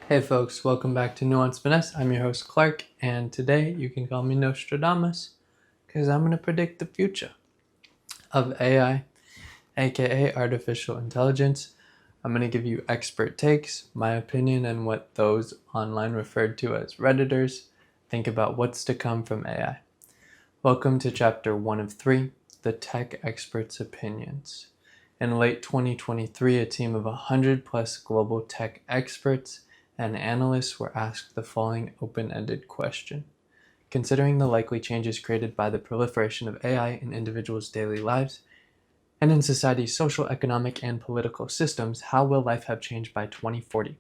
Hey folks, welcome back to Nuance Finesse. I'm your host Clark, and today you can call me Nostradamus because I'm going to predict the future of AI, aka artificial intelligence. I'm going to give you expert takes, my opinion, and what those online referred to as Redditors think about what's to come from AI. Welcome to chapter 1 of 3, the tech experts' opinions. In late 2023, a team of 100 plus global tech experts and analysts were asked the following open-ended question. Considering the likely changes created by the proliferation of AI in individuals' daily lives and in society's social, economic, and political systems, how will life have changed by 2040?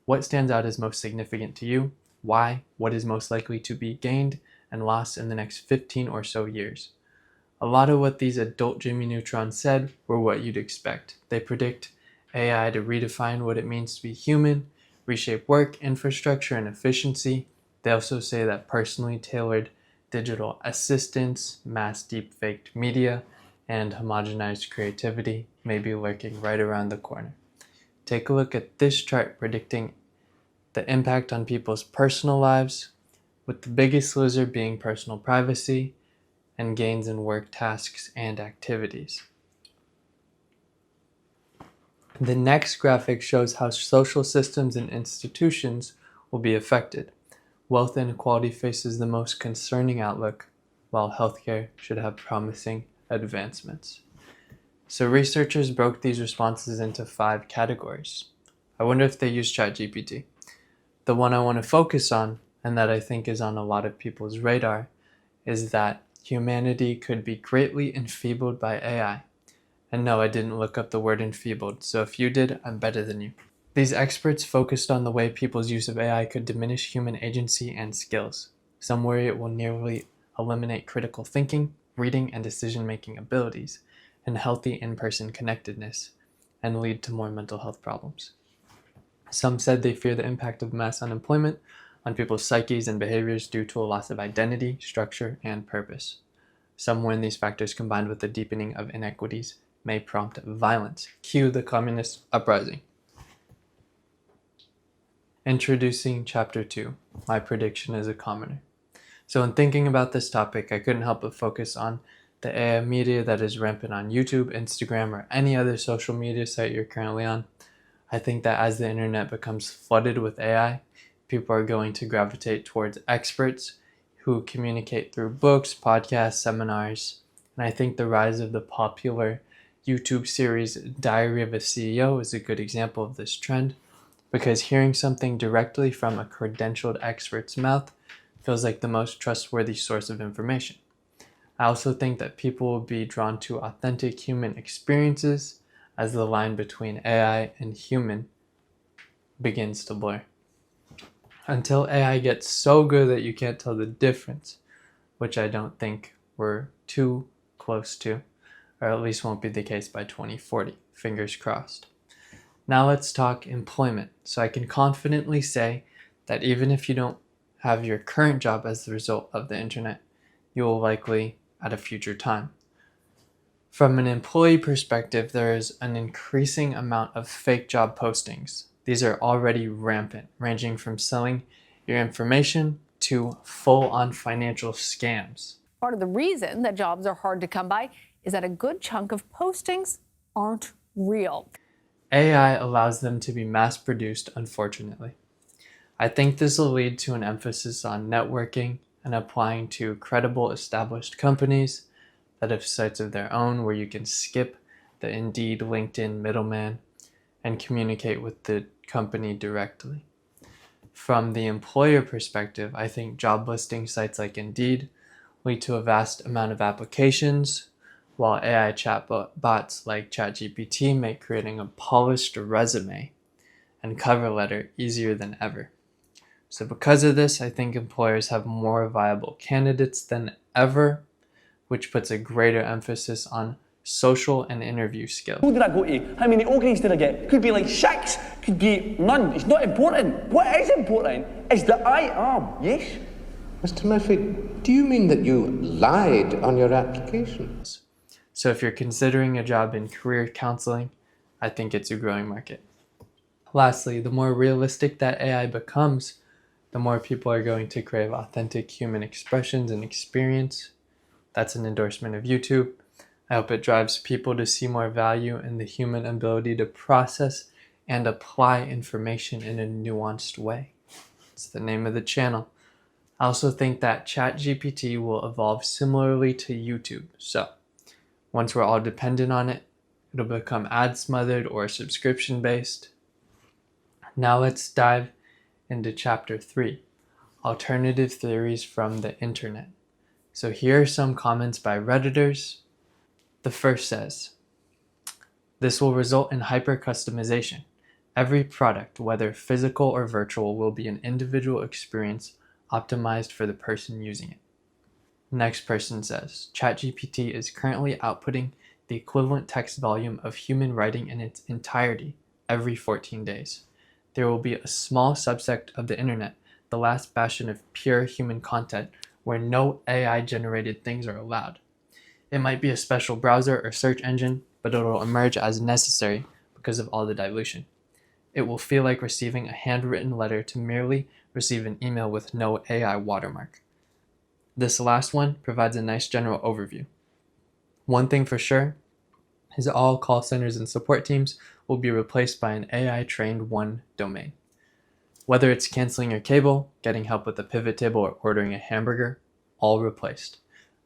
What stands out as most significant to you? Why? What is most likely to be gained and lost in the next 15 or so years? A lot of what these adult Jimmy Neutrons said were what you'd expect. They predict AI to redefine what it means to be human, reshape work, infrastructure, and efficiency. They also say that personally tailored digital assistants, mass deepfaked media, and homogenized creativity may be lurking right around the corner. Take a look at this chart predicting the impact on people's personal lives, with the biggest loser being personal privacy and gains in work tasks and activities. The next graphic shows how social systems and institutions will be affected. Wealth inequality faces the most concerning outlook, while healthcare should have promising advancements. So researchers broke these responses into 5 categories. I wonder if they use ChatGPT. The one I want to focus on, and that I think is on a lot of people's radar, is that humanity could be greatly enfeebled by AI. And no, I didn't look up the word enfeebled, so if you did, I'm better than you. These experts focused on the way people's use of AI could diminish human agency and skills. Some worry it will nearly eliminate critical thinking, reading, and decision-making abilities, and healthy in-person connectedness, and lead to more mental health problems. Some said they fear the impact of mass unemployment on people's psyches and behaviors due to a loss of identity, structure, and purpose. Some warn these factors combined with the deepening of inequities may prompt violence. Cue the communist uprising. Introducing Chapter 2, my prediction as a commoner. So in thinking about this topic, I couldn't help but focus on the AI media that is rampant on YouTube, Instagram, or any other social media site you're currently on. I think that as the internet becomes flooded with AI, people are going to gravitate towards experts who communicate through books, podcasts, seminars, and I think the rise of the popular YouTube series Diary of a CEO is a good example of this trend, because hearing something directly from a credentialed expert's mouth feels like the most trustworthy source of information. I also think that people will be drawn to authentic human experiences as the line between AI and human begins to blur. Until AI gets so good that you can't tell the difference, which I don't think we're too close to, or at least won't be the case by 2040. Fingers crossed. Now let's talk employment. So I can confidently say that even if you don't have your current job as the result of the internet, you will likely at a future time. From an employee perspective, there is an increasing amount of fake job postings. These are already rampant, ranging from selling your information to full-on financial scams. Part of the reason that jobs are hard to come by is that a good chunk of postings aren't real. AI allows them to be mass-produced, unfortunately. I think this will lead to an emphasis on networking and applying to credible established companies that have sites of their own where you can skip the Indeed, LinkedIn middleman and communicate with the company directly. From the employer perspective, I think job listing sites like Indeed lead to a vast amount of applications, while AI chatbots like ChatGPT make creating a polished resume and cover letter easier than ever. So because of this, I think employers have more viable candidates than ever, which puts a greater emphasis on social and interview skills. Who did I go to? How many O-grades did I get? Could be like 6, could be none. It's not important. What is important is that I am, yes? Mr. Murphy, do you mean that you lied on your application? So if you're considering a job in career counseling, I think it's a growing market. Lastly, the more realistic that AI becomes, the more people are going to crave authentic human expressions and experience. That's an endorsement of YouTube. I hope it drives people to see more value in the human ability to process and apply information in a nuanced way. It's the name of the channel. I also think that ChatGPT will evolve similarly to YouTube. So, once we're all dependent on it, it'll become ad smothered or subscription based. Now let's dive into chapter 3, alternative theories from the internet. So here are some comments by Redditors. The first says, this will result in hyper-customization. Every product, whether physical or virtual, will be an individual experience optimized for the person using it. Next person says, ChatGPT is currently outputting the equivalent text volume of human writing in its entirety every 14 days. There will be a small subset of the internet, the last bastion of pure human content, where no AI-generated things are allowed. It might be a special browser or search engine, but it'll emerge as necessary because of all the dilution. It will feel like receiving a handwritten letter to merely receive an email with no AI watermark. This last one provides a nice general overview. One thing for sure is all call centers and support teams will be replaced by an AI-trained one domain. Whether it's canceling your cable, getting help with a pivot table, or ordering a hamburger, all replaced.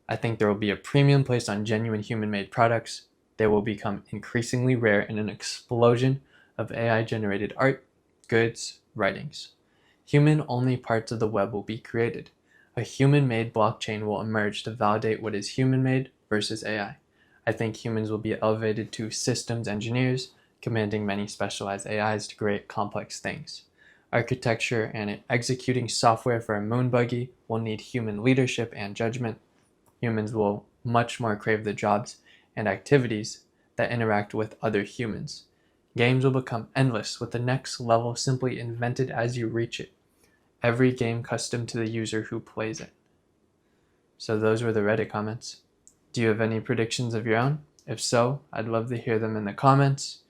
I think there will be a premium placed on genuine human-made products. They will become increasingly rare in an explosion of AI-generated art, goods, writings. Human-only parts of the web will be created. A human-made blockchain will emerge to validate what is human-made versus AI. I think humans will be elevated to systems engineers, commanding many specialized AIs to create complex things. Architecture and executing software for a moon buggy will need human leadership and judgment. Humans will much more crave the jobs and activities that interact with other humans. Games will become endless, with the next level simply invented as you reach it. Every game custom to the user who plays it. So those were the Reddit comments. Do you have any predictions of your own? If so, I'd love to hear them in the comments.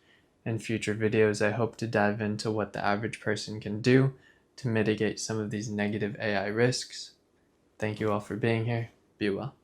In future videos, I hope to dive into what the average person can do to mitigate some of these negative AI risks. Thank you all for being here. Be well.